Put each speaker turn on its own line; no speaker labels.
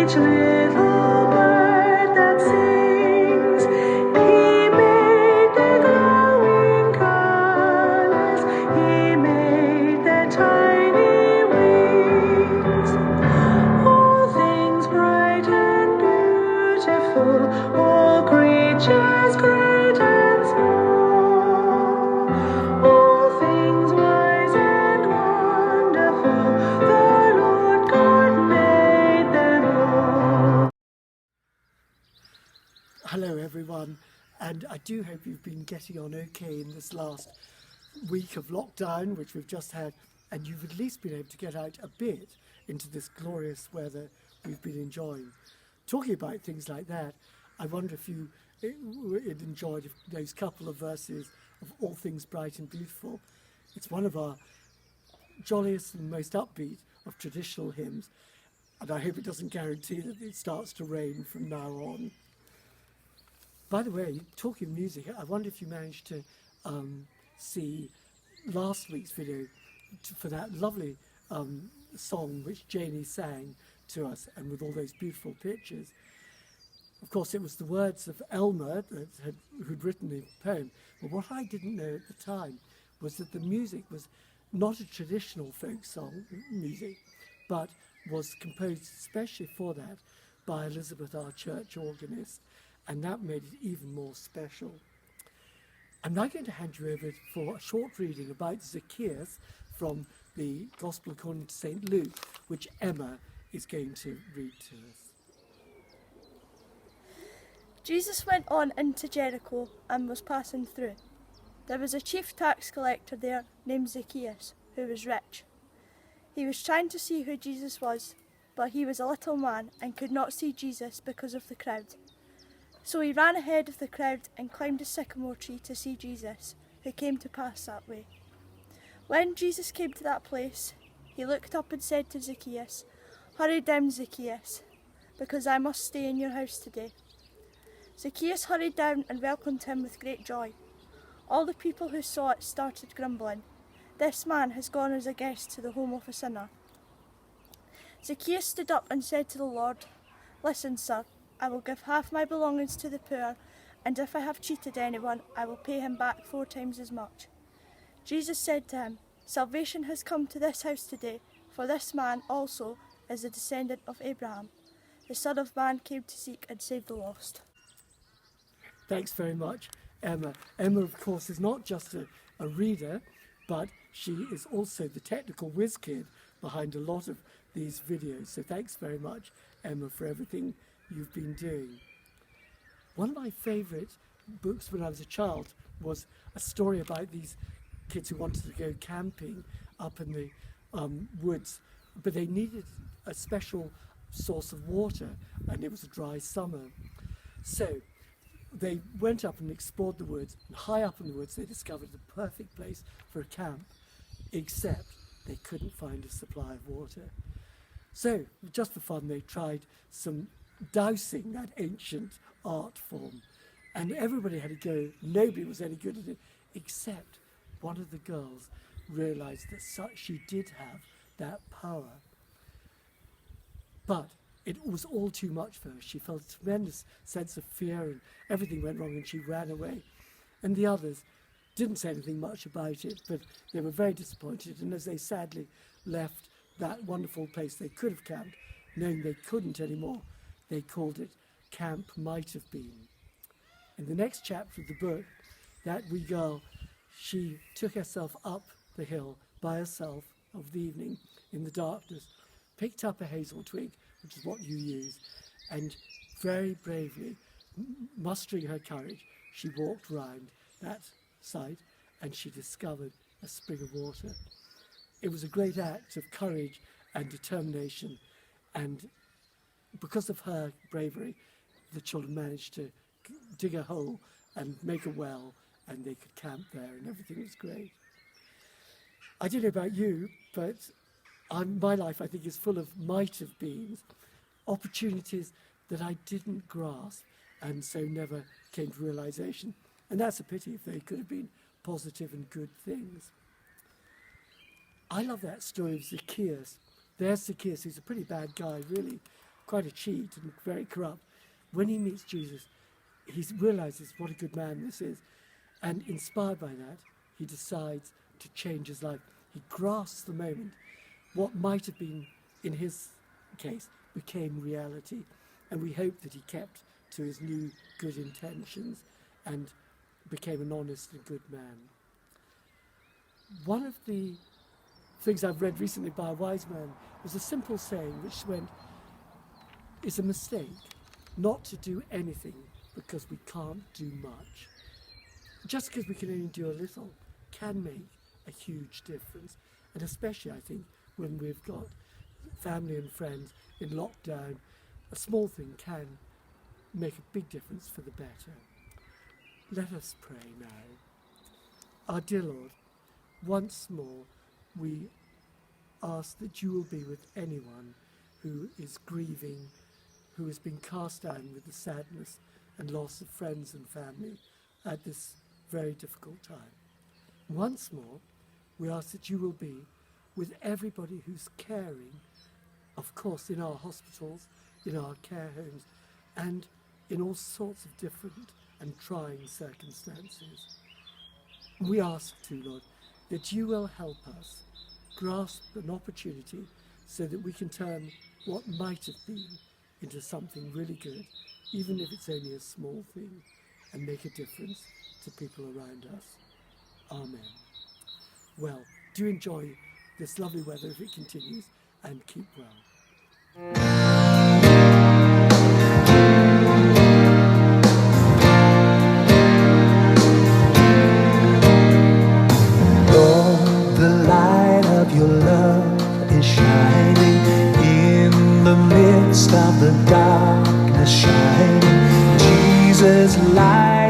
each little bird that sings. He made their glowing colors, He made their tiny wings. All things bright and beautiful, all creatures great and small, all things wise and wonderful, the Lord God made them all.
Hello everyone, and I do hope you've been getting on okay in this last week of lockdown which we've just had, and you've at least been able to get out a bit into this glorious weather we've been enjoying. Talking about things like that, I wonder if you enjoyed those couple of verses of All Things Bright and Beautiful. It's one of our jolliest and most upbeat of traditional hymns, and I hope it doesn't guarantee that it starts to rain from now on. By the way, talking music, I wonder if you managed to see last week's video for that lovely song which Janie sang to us, and with all those beautiful pictures. Of course, it was the words of Elmer who'd written the poem. But what I didn't know at the time was that the music was not a traditional folk song music, but was composed especially for that by Elizabeth, our church organist, and that made it even more special. I'm now going to hand you over for a short reading about Zacchaeus from the Gospel according to St. Luke, which Emma is going to read to us.
Jesus went on into Jericho and was passing through. There was a chief tax collector there named Zacchaeus, who was rich. He was trying to see who Jesus was, but he was a little man and could not see Jesus because of the crowd. So he ran ahead of the crowd and climbed a sycamore tree to see Jesus, who came to pass that way. When Jesus came to that place, he looked up and said to Zacchaeus, "Hurry down, Zacchaeus, because I must stay in your house today." Zacchaeus hurried down and welcomed him with great joy. All the people who saw it started grumbling, "This man has gone as a guest to the home of a sinner." Zacchaeus stood up and said to the Lord, "Listen, sir, I will give half my belongings to the poor, and if I have cheated anyone, I will pay him back 4 times as much." Jesus said to him, "Salvation has come to this house today, for this man also is a descendant of Abraham. The Son of Man came to seek and save the lost."
Thanks very much, Emma. Emma, of course, is not just a reader, but she is also the technical whiz kid behind a lot of these videos. So thanks very much, Emma, for everything you've been doing. One of my favourite books when I was a child was a story about these kids who wanted to go camping up in the woods, but they needed a special source of water, and it was a dry summer. So they went up and explored the woods, and high up in the woods they discovered the perfect place for a camp, except they couldn't find a supply of water. So, just for fun, they tried some dowsing, that ancient art form, and everybody had a go. Nobody was any good at it, except one of the girls realised that she did have that power. But it was all too much for her. She felt a tremendous sense of fear, and everything went wrong, and she ran away. And the others didn't say anything much about it, but they were very disappointed, and as they sadly left that wonderful place they could have camped, knowing they couldn't anymore, they called it Camp Might Have Been. In the next chapter of the book, that wee girl, she took herself up the hill by herself of the evening in the darkness, picked up a hazel twig, which is what you use, and very bravely, mustering her courage, she walked round that site and she discovered a spring of water. It was a great act of courage and determination, and because of her bravery, the children managed to dig a hole and make a well, and they could camp there, and everything was great. I don't know about you, but my life, I think, is full of might have beens, opportunities that I didn't grasp and so never came to realization. And that's a pity, if they could have been positive and good things. I love that story of Zacchaeus. There's Zacchaeus, who's a pretty bad guy, really, quite a cheat and very corrupt. When he meets Jesus, he realizes what a good man this is. And inspired by that, he decides to change his life. He grasps the moment. What might have been, in his case, became reality. And we hope that he kept to his new good intentions and became an honest and good man. One of the things I've read recently by a wise man was a simple saying which went, it's a mistake not to do anything because we can't do much. Just because we can only do a little can make a huge difference. And especially, I think, when we've got family and friends in lockdown, a small thing can make a big difference for the better. Let us pray now. Our dear Lord, once more we ask that you will be with anyone who is grieving, who has been cast down with the sadness and loss of friends and family at this very difficult time. Once more, we ask that you will be with everybody who's caring, of course, in our hospitals, in our care homes, and in all sorts of different and trying circumstances. We ask too, Lord, that you will help us grasp an opportunity so that we can turn what might have been into something really good, even if it's only a small thing, and make a difference to people around us. Amen. Well, do enjoy this lovely weather if it continues, and keep well.
Lord, the light of your love is shining in the midst of the darkness shining. Jesus, light